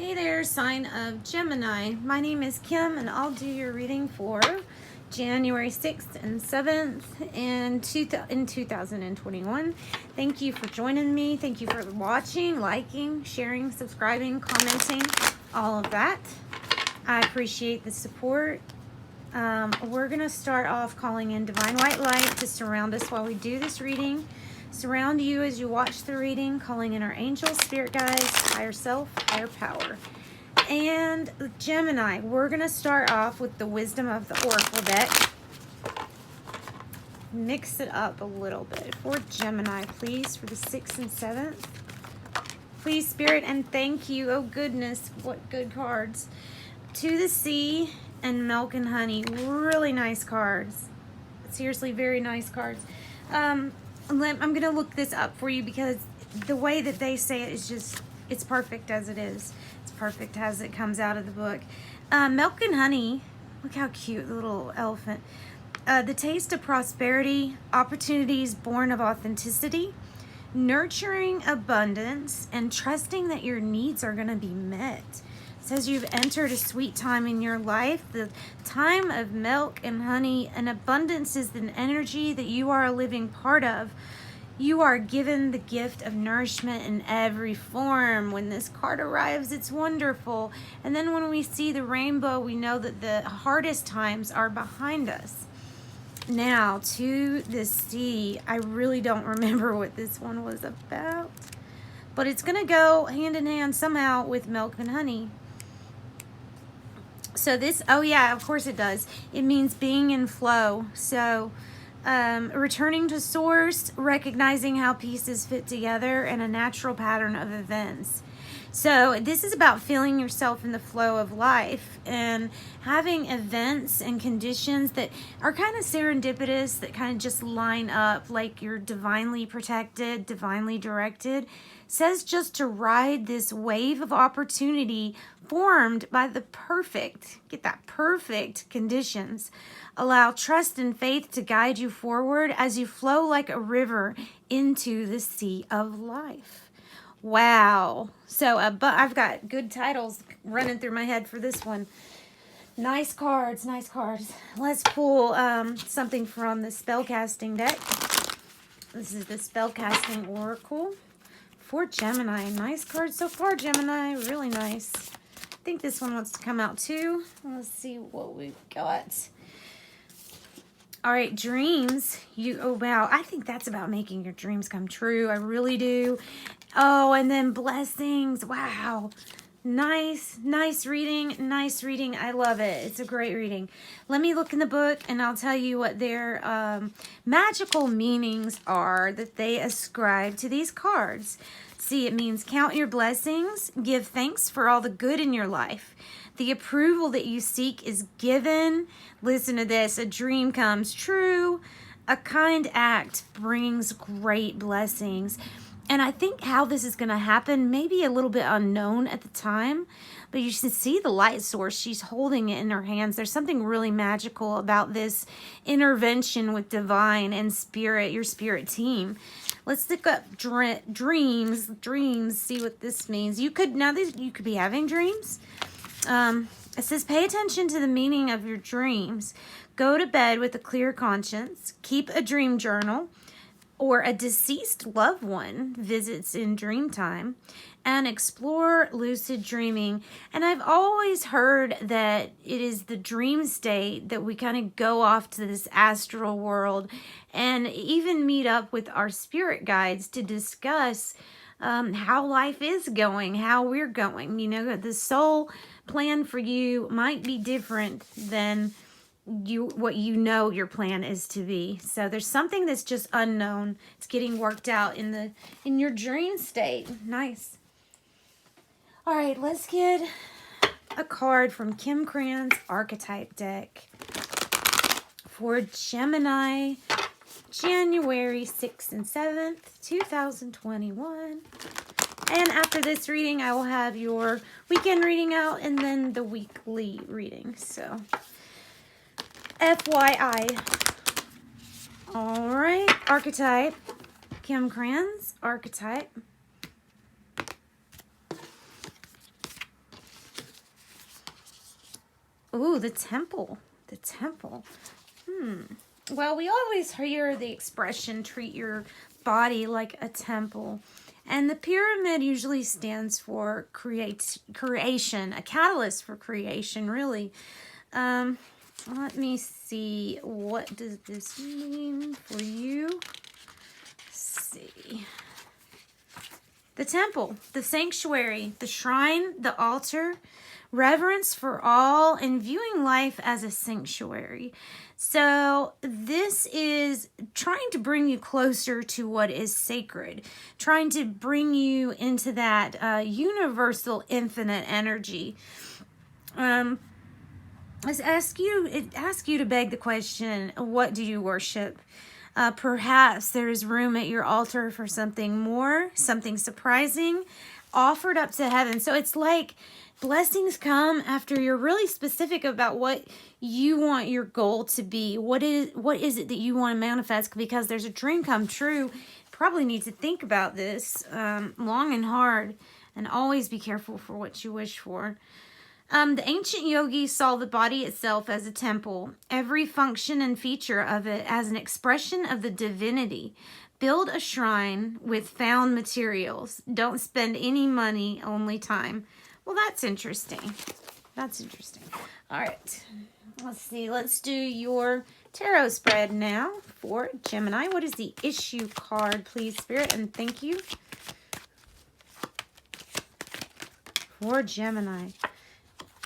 Hey there, sign of Gemini. My name is Kim, and I'll do your reading for January 6th and 7th in 2021. Thank you for joining me. Thank you for watching, liking, sharing, subscribing, commenting, all of that. I appreciate the support. We're going to start off calling in divine white light to surround us while we do this reading. Surround you as you watch the reading, calling in our angels, spirit guides, higher self, higher power. And Gemini, we're going to start off with the wisdom of the oracle deck. Mix it up a little bit for Gemini, please, for the 6th and 7th. Please, spirit, and thank you. Oh, goodness, what good cards. To the Sea and Milk and Honey. Really nice cards. Seriously, very nice cards. I'm going to look this up for you because the way that they say it is just, it's perfect as it is. It's perfect as it comes out of the book. Milk and Honey, look how cute, the little elephant. The taste of prosperity, opportunities born of authenticity, nurturing abundance, and trusting that your needs are going to be met. It says you've entered a sweet time in your life, the time of milk and honey, and abundance is an energy that you are a living part of. You are given the gift of nourishment in every form. When this card arrives, it's wonderful. And then when we see the rainbow, we know that the hardest times are behind us. Now, to the Sea. I really don't remember what this one was about, but it's going to go hand in hand somehow with milk and honey. So this, oh yeah, of course it does. It means being in flow. So returning to source, recognizing how pieces fit together, and a natural pattern of events. So this is about feeling yourself in the flow of life and having events and conditions that are kind of serendipitous, that kind of just line up like you're divinely protected, divinely directed. It says just to ride this wave of opportunity formed by the perfect, get that, perfect conditions. Allow trust and faith to guide you forward as you flow like a river into the sea of life. Wow. So but I've got good titles running through my head for this one. Nice cards, nice cards. Let's pull something from the spellcasting deck. This is the spellcasting oracle for Gemini. Nice card so far, Gemini. Really nice. I think this one wants to come out too. Let's see what we've got. All right, dreams. Oh, wow. I think that's about making your dreams come true. I really do. Oh, and then blessings. Wow. Nice reading. Nice reading. I love it. It's a great reading. Let me look in the book and I'll tell you what their magical meanings are that they ascribe to these cards. See, it means count your blessings. Give thanks for all the good in your life. The approval that you seek is given. Listen to this. A dream comes true. A kind act brings great blessings. And I think how this is going to happen may be a little bit unknown at the time, but you should see the light source. She's holding it in her hands. There's something really magical about this intervention with divine and spirit, your spirit team. Let's look up dreams. Dreams, see what this means. You could be having dreams. It says, pay attention to the meaning of your dreams. Go to bed with a clear conscience. Keep a dream journal, or a deceased loved one visits in dream time, and explore lucid dreaming. And I've always heard that it is the dream state that we kind of go off to this astral world and even meet up with our spirit guides to discuss how life is going, how we're going. You know, the soul plan for you might be different than what you know your plan is to be. So there's something that's just unknown. It's getting worked out in your dream state. Nice. All right, let's get a card from Kim Cran's archetype deck for Gemini, January 6th and 7th, 2021. And after this reading, I will have your weekend reading out and then the weekly reading. So, FYI. All right, archetype. Kim Cran's archetype. Ooh, the temple. The temple. Well, we always hear the expression, treat your body like a temple. And the pyramid usually stands for creation, a catalyst for creation, really. Let me see. What does this mean for you? Let's see. The temple, the sanctuary, the shrine, the altar, reverence for all, and viewing life as a sanctuary. So this is trying to bring you closer to what is sacred, trying to bring you into that universal infinite energy. It asks you to beg the question, what do you worship? Perhaps there is room at your altar for something more, something surprising, offered up to heaven. So it's like blessings come after you're really specific about what you want your goal to be. What is it that you want to manifest? Because there's a dream come true. Probably need to think about this long and hard, and always be careful for what you wish for. The ancient yogis saw the body itself as a temple, every function and feature of it as an expression of the divinity. Build a shrine with found materials. Don't spend any money, only time. Well, that's interesting. That's interesting. All right. Let's see. Let's do your tarot spread now for Gemini. What is the issue card, please, Spirit? And thank you for Gemini.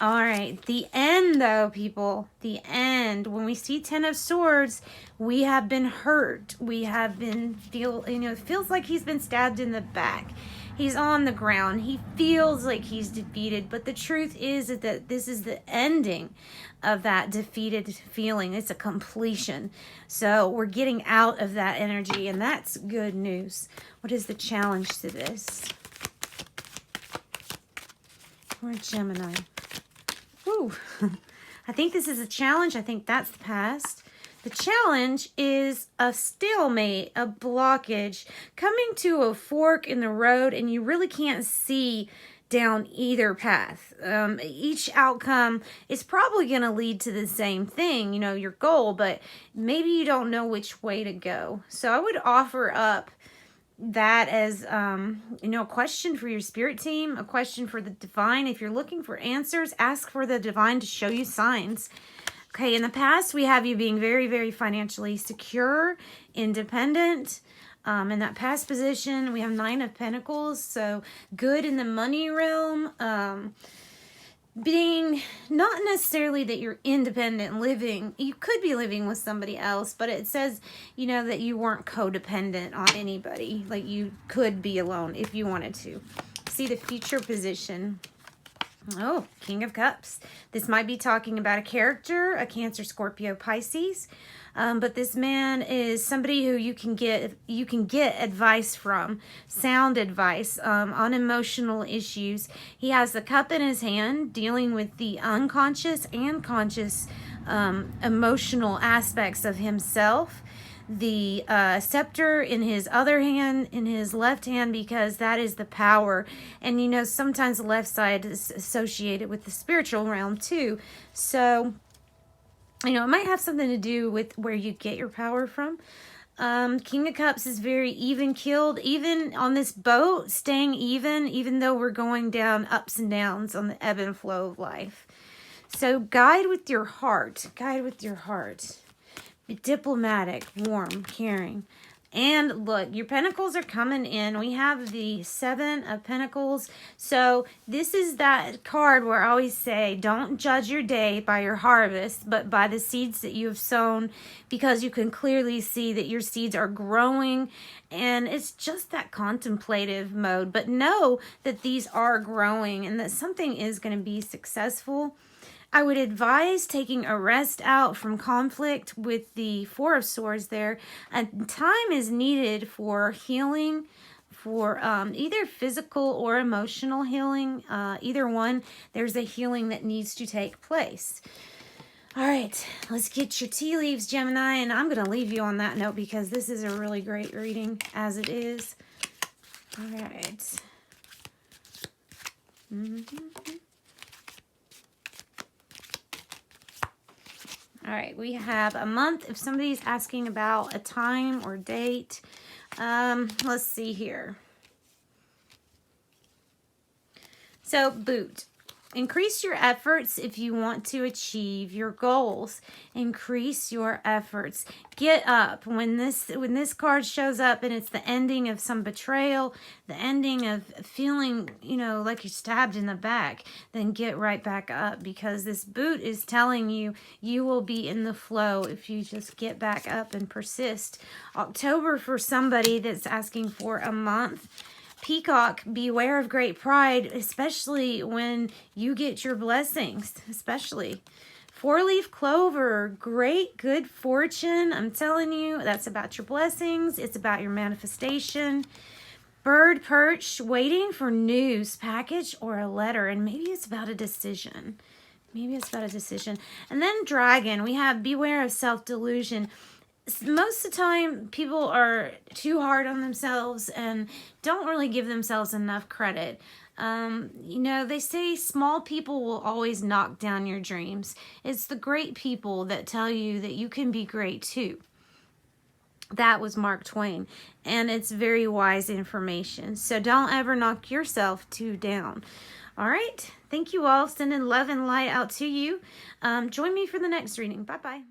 All right, the end though, people, the end. When we see 10 of Swords, we have been hurt. We have been it feels like he's been stabbed in the back. He's on the ground. He feels like he's defeated, but the truth is that this is the ending of that defeated feeling. It's a completion. So we're getting out of that energy, and that's good news. What is the challenge to this? For Gemini. Ooh, I think this is a challenge. I think that's the past. The challenge is a stalemate, a blockage, coming to a fork in the road, and you really can't see down either path. Each outcome is probably going to lead to the same thing, your goal, but maybe you don't know which way to go. So I would offer up that as a question for your spirit team, a question for the divine. If you're looking for answers, ask for the divine to show you signs. Okay, in the past, we have you being very, very financially secure, independent. In that past position, we have 9 of Pentacles, so good in the money realm. Being not necessarily that you're independent living. You could be living with somebody else, but it says, that you weren't codependent on anybody. Like you could be alone if you wanted to. See the future position. Oh, King of Cups. This might be talking about a character, a Cancer, Scorpio, Pisces. But this man is somebody who you can get advice from, sound advice on emotional issues. He has the cup in his hand, dealing with the unconscious and conscious emotional aspects of himself. The scepter in his other hand, in his left hand, because that is the power. And sometimes the left side is associated with the spiritual realm too. So it might have something to do with where you get your power from. King of Cups is very even-keeled, even on this boat, staying even though we're going down ups and downs on the ebb and flow of life. So guide with your heart. Guide with your heart. Be diplomatic, warm, caring. And look, your pentacles are coming in. We have the 7 of Pentacles. So this is that card where I always say, don't judge your day by your harvest, but by the seeds that you have sown, because you can clearly see that your seeds are growing. And it's just that contemplative mode. But know that these are growing and that something is going to be successful. I would advise taking a rest out from conflict with the 4 of Swords there. And time is needed for healing, for either physical or emotional healing. Either one, there's a healing that needs to take place. All right, let's get your tea leaves, Gemini. And I'm going to leave you on that note because this is a really great reading as it is. All right. right, we have a month if somebody's asking about a time or date. Let's see here. So, boot. Increase your efforts if you want to achieve your goals. Increase your efforts. Get up. When this card shows up and it's the ending of some betrayal, the ending of feeling, like you're stabbed in the back, then get right back up, because this boot is telling you you will be in the flow if you just get back up and persist. October for somebody that's asking for a month. Peacock, beware of great pride, especially when you get your blessings, especially. 4-leaf clover, great good fortune. I'm telling you, that's about your blessings. It's about your manifestation. Bird perch, waiting for news, package, or a letter, and maybe it's about a decision. Maybe it's about a decision. And then dragon, we have beware of self-delusion. Most of the time, people are too hard on themselves and don't really give themselves enough credit. They say small people will always knock down your dreams. It's the great people that tell you that you can be great too. That was Mark Twain, and it's very wise information. So don't ever knock yourself too down. All right. Thank you all. Sending love and light out to you. Join me for the next reading. Bye-bye.